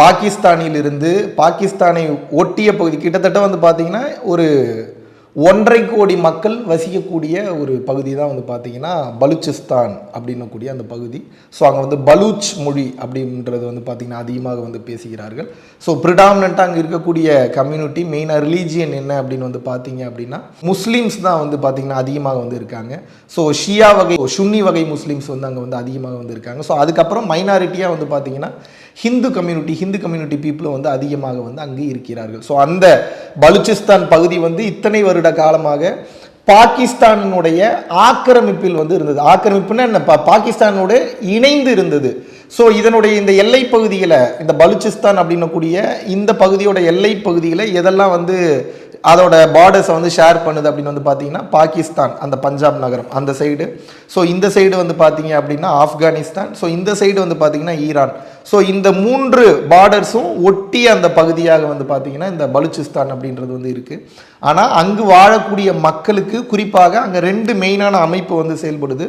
பாகிஸ்தானிலிருந்து பாகிஸ்தானை ஒட்டிய பகுதி கிட்டத்தட்ட வந்து பார்த்தீங்கன்னா ஒரு 1.5 கோடி மக்கள் வசிக்கக்கூடிய ஒரு பகுதி தான் வந்து பார்த்தீங்கன்னா பலூச்சிஸ்தான் அப்படின்னக்கூடிய அந்த பகுதி. ஸோ அங்கே வந்து பலூச் மொழி அப்படின்றது வந்து பார்த்திங்கன்னா அதிகமாக வந்து பேசுகிறார்கள். ஸோ ப்ரிடாமினண்ட்டாக அங்கே இருக்கக்கூடிய கம்யூனிட்டி மெயினாக ரிலீஜியன் என்ன அப்படின்னு வந்து பார்த்தீங்க அப்படின்னா முஸ்லீம்ஸ் தான் வந்து பார்த்திங்கன்னா அதிகமாக வந்து இருக்காங்க. ஸோ ஷியா வகை சுன்னி வகை முஸ்லீம்ஸ் வந்து அங்கே வந்து அதிகமாக வந்து இருக்காங்க. ஸோ அதுக்கப்புறம் மைனாரிட்டியாக வந்து பார்த்திங்கன்னா ஹிந்து கம்யூனிட்டி பீப்புளும் வந்து அதிகமாக வந்து அங்கே இருக்கிறார்கள். ஸோ அந்த பலூச்சிஸ்தான் பகுதி வந்து இத்தனை வருட காலமாக பாகிஸ்தானுடைய ஆக்கிரமிப்பில் வந்து இருந்தது. ஆக்கிரமிப்புன்னா என்ன, பாகிஸ்தானோட இணைந்து இருந்தது. ஸோ இதனுடைய இந்த எல்லை பகுதியில் இந்த பலூச்சிஸ்தான் அப்படின்னக்கூடிய இந்த பகுதியோட எல்லை பகுதியில் எதெல்லாம் வந்து அதோட பார்டர்ஸை வந்து ஷேர் பண்ணுது அப்படின்னு வந்து பார்த்தீங்கன்னா பாகிஸ்தான் அந்த பஞ்சாப் நகரம் அந்த சைடு. ஸோ இந்த சைடு வந்து பார்த்தீங்க அப்படின்னா ஆப்கானிஸ்தான். ஸோ இந்த சைடு வந்து பார்த்தீங்கன்னா ஈரான். ஸோ இந்த 3 பார்டர்ஸும் ஒட்டி அந்த பகுதியாக வந்து பார்த்தீங்கன்னா இந்த பலூச்சிஸ்தான் அப்படின்றது வந்து இருக்குது. ஆனால் அங்கு வாழக்கூடிய மக்களுக்கு குறிப்பாக அங்கே 2 மெயினான அமைப்பு வந்து செயல்படுது.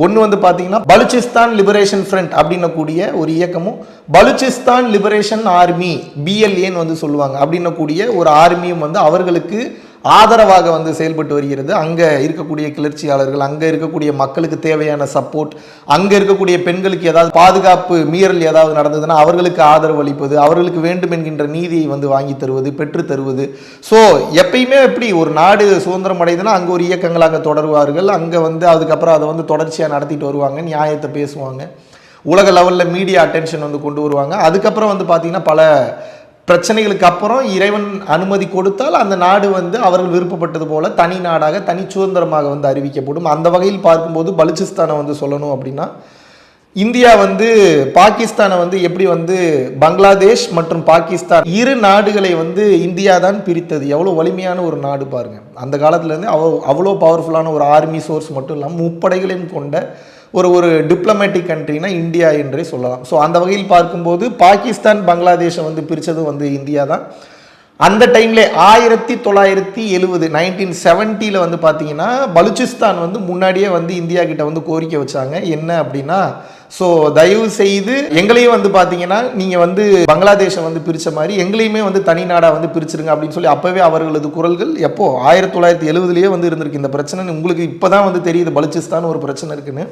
ஒன்று வந்து பார்த்தீங்கன்னா பலூச்சிஸ்தான் லிபரேஷன் ஃப்ரண்ட் அப்படின்னக்கூடிய ஒரு இயக்கமும் பலூச்சிஸ்தான் லிபரேஷன் ஆர்மி BLAன்னு வந்து சொல்லுவாங்க அப்படின்னக்கூடிய ஒரு ஆர்மியும் வந்து அவர்களுக்கு ஆதரவாக வந்து செயல்பட்டு வருகிறது. அங்கே இருக்கக்கூடிய கிளர்ச்சியாளர்கள், அங்கே இருக்கக்கூடிய மக்களுக்கு தேவையான சப்போர்ட், அங்கே இருக்கக்கூடிய பெண்களுக்கு ஏதாவது பாதுகாப்பு மீறல் ஏதாவது நடந்ததுன்னா அவர்களுக்கு ஆதரவு அளிப்பது, அவர்களுக்கு வேண்டும் என்கின்ற நீதியை வந்து வாங்கி தருவது, பெற்று தருவது. ஸோ எப்பயுமே எப்படி ஒரு நாடு சுதந்திரம் அடையுதுன்னா அங்கே ஒரு இயக்கங்கள் அங்கே தொடருவார்கள். அங்கே வந்து அதுக்கப்புறம் அதை வந்து தொடர்ச்சியாக நடத்திட்டு வருவாங்க, நியாயத்தை பேசுவாங்க, உலக லெவலில் மீடியா அட்டென்ஷன் வந்து கொண்டு வருவாங்க. அதுக்கப்புறம் வந்து பார்த்திங்கன்னா பல பிரச்சனைகளுக்கு அப்புறம் இறைவன் அனுமதி கொடுத்தால் அந்த நாடு வந்து அவர்கள் விருப்பப்பட்டது போல தனி நாடாக தனி சுதந்திரமாக வந்து அறிவிக்கப்படும். அந்த வகையில் பார்க்கும்போது பலூச்சிஸ்தானை வந்து சொல்லணும் அப்படின்னா இந்தியா வந்து பாகிஸ்தானை வந்து எப்படி வந்து பங்களாதேஷ் மற்றும் பாகிஸ்தான் 2 நாடுகளை வந்து இந்தியா தான் பிரித்தது. எவ்வளோ வலிமையான ஒரு நாடு பாருங்க. அந்த காலத்துலேருந்து அவ்வளோ பவர்ஃபுல்லான ஒரு ஆர்மி சோர்ஸ் மட்டும் இல்லாமல் முப்படைகளையும் கொண்ட ஒரு டிப்ளமேட்டிக் கண்ட்ரினா இந்தியா என்றே சொல்லலாம். ஸோ அந்த வகையில் பார்க்கும்போது பாகிஸ்தான் பங்களாதேஷை வந்து பிரித்தது வந்து இந்தியா தான். அந்த டைம்ல 1970 1970 வந்து பார்த்தீங்கன்னா பலூச்சிஸ்தான் வந்து முன்னாடியே வந்து இந்தியா கிட்ட வந்து கோரிக்கை வச்சாங்க. என்ன அப்படின்னா, ஸோ தயவு செய்து எங்களையும் வந்து பார்த்தீங்கன்னா நீங்கள் வந்து பங்களாதேஷை வந்து பிரித்த மாதிரி எங்களையுமே வந்து தனி நாடாக வந்து பிரிச்சிருங்க அப்படின்னு சொல்லி அப்போவே அவர்களது குரல்கள் எப்போ 1970 வந்து இருந்திருக்கு. இந்த பிரச்சனை உங்களுக்கு இப்போ தான் வந்து தெரியுது பலூச்சிஸ்தான் ஒரு பிரச்சனை இருக்குன்னு.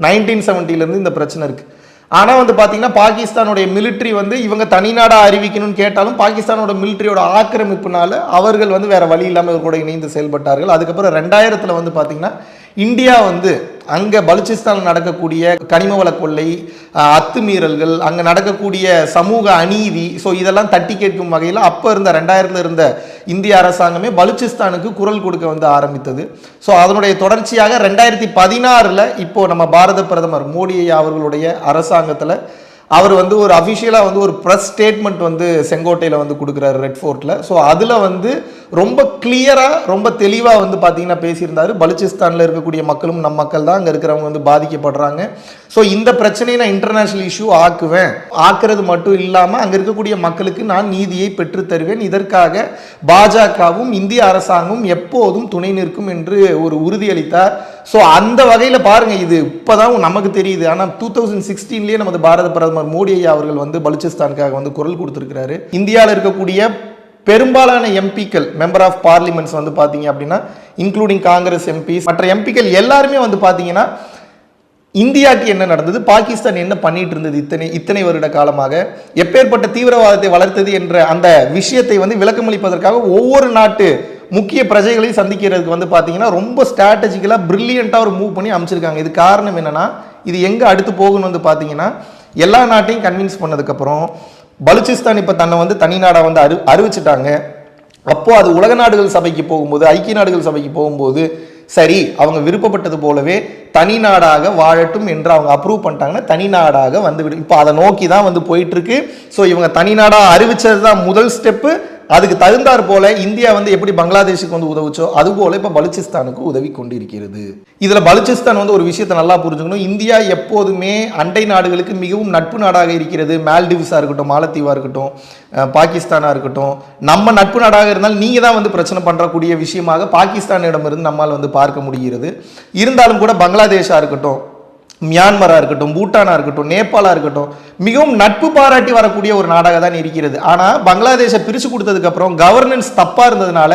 1970 இந்த பிரச்சனை இருக்குது. ஆனால் வந்து பார்த்தீங்கன்னா பாகிஸ்தானுடைய மிலிட்ரி வந்து இவங்க தனிநாடாக அறிவிக்கணும்னு கேட்டாலும் பாகிஸ்தானோட மிலிட்ரியோட ஆக்கிரமிப்புனால அவர்கள் வந்து வேற வழி இல்லாமல் கூட இணைந்து செயல்பட்டார்கள். அதுக்கப்புறம் 2000 வந்து பார்த்தீங்கன்னா இந்தியா வந்து அங்கே பலூச்சிஸ்தானில் நடக்கக்கூடிய கனிம வள கொள்ளை, அத்துமீறல்கள், அங்கே நடக்கக்கூடிய சமூக அநீதி, ஸோ இதெல்லாம் தட்டி கேட்கும் வகையில் அப்போ இருந்த 2000 இருந்த இந்திய அரசாங்கமே பலூச்சிஸ்தானுக்கு குரல் கொடுக்க வந்து ஆரம்பித்தது. ஸோ அதனுடைய தொடர்ச்சியாக 2016 இப்போ நம்ம பாரத பிரதமர் மோடி அவர்களுடைய அரசாங்கத்தில் அவர் வந்து ஒரு அஃபிஷியலாக வந்து ஒரு ப்ரெஸ் ஸ்டேட்மெண்ட் வந்து செங்கோட்டையில் வந்து கொடுக்குறாரு, ரெட் ஃபோர்ட்டில். ஸோ அதில் வந்து ரொம்ப கிளியராக ரொம்ப தெளிவாக வந்து பார்த்தீங்கன்னா பேசியிருந்தார். பலூச்சிஸ்தானில் இருக்கக்கூடிய மக்களும் நம் மக்கள் தான், அங்கே இருக்கிறவங்க வந்து பாதிக்கப்படுறாங்க. ஸோ இந்த பிரச்சனையை நான் இன்டர்நேஷ்னல் இஷ்யூ ஆக்குறது மட்டும் இல்லாமல் அங்கே இருக்கக்கூடிய மக்களுக்கு நான் நீதியை பெற்று தருவேன், இதற்காக பாஜகவும் இந்திய அரசாங்கமும் எப்போதும் துணை நிற்கும் என்று ஒரு உறுதியளித்தார். ஸோ அந்த வகையில் பாருங்கள், இது இப்போதான் நமக்கு தெரியுது. ஆனால் 2016 நமது பாரத பிரதமர் மோடி ஐயா அவர்கள் வந்து பலூச்சிஸ்தானுக்காக வந்து குரல் கொடுத்துருக்கிறாரு. இந்தியாவில் இருக்கக்கூடிய பெரும்பாலான எம்பிக்கள் மெம்பர் ஆஃப் பார்லிமெண்ட்ஸ் வந்து பார்த்தீங்க அப்படின்னா இன்க்ளூடிங் காங்கிரஸ் எம்பிஸ் மற்ற எம்பிக்கள் எல்லாருமே வந்து பார்த்தீங்கன்னா இந்தியாவுக்கு என்ன நடந்தது, பாகிஸ்தான் என்ன பண்ணிட்டு இருந்தது இத்தனை வருட காலமாக, எப்பேற்பட்ட தீவிரவாதத்தை வளர்த்தது என்ற அந்த விஷயத்தை வந்து விளக்கமளிப்பதற்காக ஒவ்வொரு நாட்டு முக்கிய பிரஜைகளையும் சந்திக்கிறதுக்கு வந்து பார்த்தீங்கன்னா ரொம்ப ஸ்ட்ராட்டஜிக்கலாக பிரில்லியண்ட்டாக ஒரு மூவ் பண்ணி அமைச்சிருக்காங்க. இது காரணம் என்னன்னா, இது எங்கே அடுத்து போகணும்னு வந்து பார்த்தீங்கன்னா எல்லா நாட்டையும் கன்வின்ஸ் பண்ணதுக்கப்புறம் பலூச்சிஸ்தான் இப்போ தன்னை வந்து தனி நாடாக வந்து அறிவிச்சிட்டாங்க. அப்போது அது உலக நாடுகள் சபைக்கு போகும்போது, ஐக்கிய நாடுகள் சபைக்கு போகும்போது சரி அவங்க விருப்பப்பட்டது போலவே தனி நாடாக வாழட்டும் என்று அவங்க அப்ரூவ் பண்ணிட்டாங்கன்னா தனி நாடாக வந்துவிடும். இப்போ அதை நோக்கி தான் வந்து போயிட்டு இருக்கு. ஸோ இவங்க தனி நாடாக அறிவிச்சது தான் முதல் ஸ்டெப்பு. அதுக்கு தகுந்தாற் போல இந்தியா வந்து எப்படி பங்களாதேஷுக்கு வந்து உதவுச்சோ அது போல இப்போ பலூச்சிஸ்தானுக்கு உதவி கொண்டிருக்கிறது. இதில் பலூச்சிஸ்தான் வந்து ஒரு விஷயத்தை நல்லா புரிஞ்சுக்கணும். இந்தியா எப்போதுமே அண்டை நாடுகளுக்கு மிகவும் நட்பு நாடாக இருக்கிறது. மால்டிவ்ஸாக இருக்கட்டும், மாலத்தீவாக இருக்கட்டும், பாகிஸ்தானாக இருக்கட்டும், நம்ம நட்பு நாடாக இருந்தால் நீங்கள் தான் வந்து பிரச்சனை பண்ணுறக்கூடிய விஷயமாக பாகிஸ்தானிடமிருந்து நம்மால் வந்து பார்க்க முடிகிறது. இருந்தாலும் கூட பங்களாதேஷாக இருக்கட்டும், மியான்மராக இருக்கட்டும், பூட்டானாக இருக்கட்டும், நேபாளாக இருக்கட்டும், மிகவும் நட்பு பாராட்டி வரக்கூடிய ஒரு நாடாக தான் இருக்கிறது. ஆனால் பங்களாதேஷை பிரித்து கொடுத்ததுக்கு அப்புறம் கவர்னன்ஸ் தப்பாக இருந்ததுனால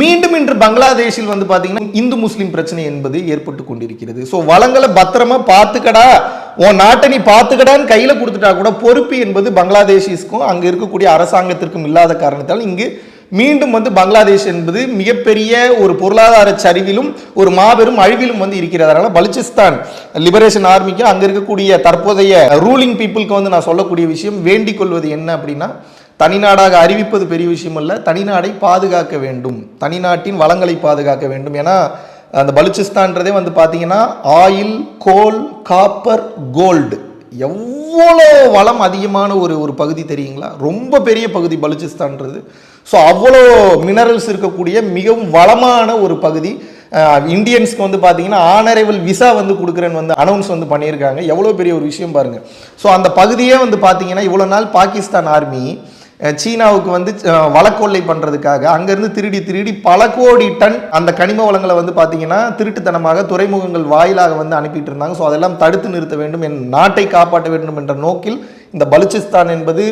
மீண்டும் இன்று பங்களாதேஷில் வந்து பார்த்தீங்கன்னா இந்து முஸ்லீம் பிரச்சனை என்பது ஏற்பட்டு கொண்டிருக்கிறது. ஸோ வளங்களை பத்திரமா பார்த்துக்கடா, உன் நாட்டை நீ பார்த்துக்கடான்னு கையில் கொடுத்துட்டா கூட பொறுப்பு என்பது பங்களாதேஷிஸ்க்கும் அங்கே இருக்கக்கூடிய அரசாங்கத்திற்கும் இல்லாத காரணத்தால் இங்கு மீண்டும் வந்து பங்களாதேஷ் என்பது மிகப்பெரிய ஒரு பொருளாதார சரிவிலும் ஒரு மாபெரும் அழிவிலும் வந்து இருக்கிறது. அதனால பலுச்சிஸ்தான் லிபரேஷன் ஆர்மிக்கு அங்கே இருக்கக்கூடிய தற்போதைய ரூலிங் பீப்புளுக்கு வந்து நான் சொல்லக்கூடிய விஷயம், வேண்டிக் கொள்வது என்ன அப்படின்னா, தனிநாடாக அறிவிப்பது பெரிய விஷயம் அல்ல, தனிநாடை பாதுகாக்க வேண்டும், தனிநாட்டின் வளங்களை பாதுகாக்க வேண்டும். ஏன்னா அந்த பலுச்சிஸ்தான்றதே வந்து பார்த்தீங்கன்னா ஆயில், கோல், காப்பர், கோல்டு, எவ்வளோ வளம் அதிகமான ஒரு பகுதி தெரியுங்களா? ரொம்ப பெரிய பகுதி பலுச்சிஸ்தான்றது. ஸோ அவ்வளோ மினரல்ஸ் இருக்கக்கூடிய மிகவும் வளமான ஒரு பகுதி. இந்தியன்ஸ்க்கு வந்து பார்த்தீங்கன்னா ஆனரேபிள் விசா வந்து கொடுக்குறேன்னு வந்து அனௌன்ஸ் வந்து பண்ணியிருக்காங்க. எவ்வளோ பெரிய ஒரு விஷயம் பாருங்கள். ஸோ அந்த பகுதியே வந்து பார்த்தீங்கன்னா இவ்வளோ நாள் பாகிஸ்தான் ஆர்மி சீனாவுக்கு வந்து வளக்கொள்ளை பண்ணுறதுக்காக அங்கேருந்து திருடி பல கோடி டன் அந்த கனிம வளங்களை வந்து பார்த்தீங்கன்னா திருட்டுத்தனமாக துறைமுகங்கள் வாயிலாக வந்து அனுப்பிட்டு இருந்தாங்க. ஸோ அதெல்லாம் தடுத்து நிறுத்த வேண்டும், என் நாட்டை காப்பாற்ற வேண்டும் என்ற நோக்கில் இந்த பலுச்சிஸ்தான் என்பது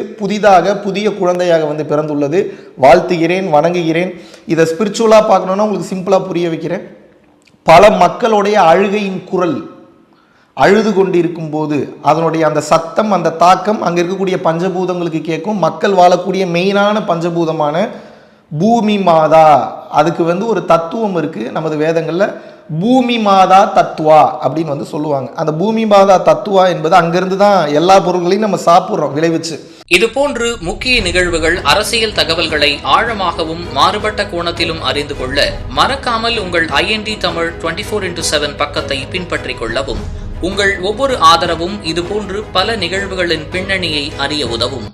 புதிய குழந்தையாக வந்து பிறந்துள்ளது. வாழ்த்துகிறேன், வணங்குகிறேன். இதை ஸ்பிரிச்சுவலாக பார்க்கணுன்னா உங்களுக்கு சிம்பிளாக புரிய வைக்கிறேன். பல மக்களுடைய அழுகையின் குரல் அழுது கொண்டிருக்கும் போது அதனுடைய அந்த சத்தம், அந்த தாக்கம் அங்கே இருக்கக்கூடிய பஞ்சபூதங்களுக்கு கேட்கும். மக்கள் வாழக்கூடிய மெயினான பஞ்சபூதமான பூமி மாதா, அதுக்கு வந்து ஒரு தத்துவம் இருக்குது நமது வேதங்களில். பூமி மாதா தத்துவா அப்படின்னு வந்து சொல்லுவாங்க. அந்த பூமி மாதா தத்துவா என்பது அங்கிருந்து தான் எல்லா பொருட்களையும் நம்ம சாப்பிட்றோம் விளைவிச்சு. இதுபோன்று முக்கிய நிகழ்வுகள், அரசியல் தகவல்களை ஆழமாகவும் மாறுபட்ட கோணத்திலும் அறிந்து கொள்ள மறக்காமல் உங்கள் IND தமிழ் 24/7 பக்கத்தை பின்பற்றிக் கொள்ளவும். உங்கள் ஒவ்வொரு ஆதரவும் இதுபோன்று பல நிகழ்வுகளின் பின்னணியை அறிய உதவும்.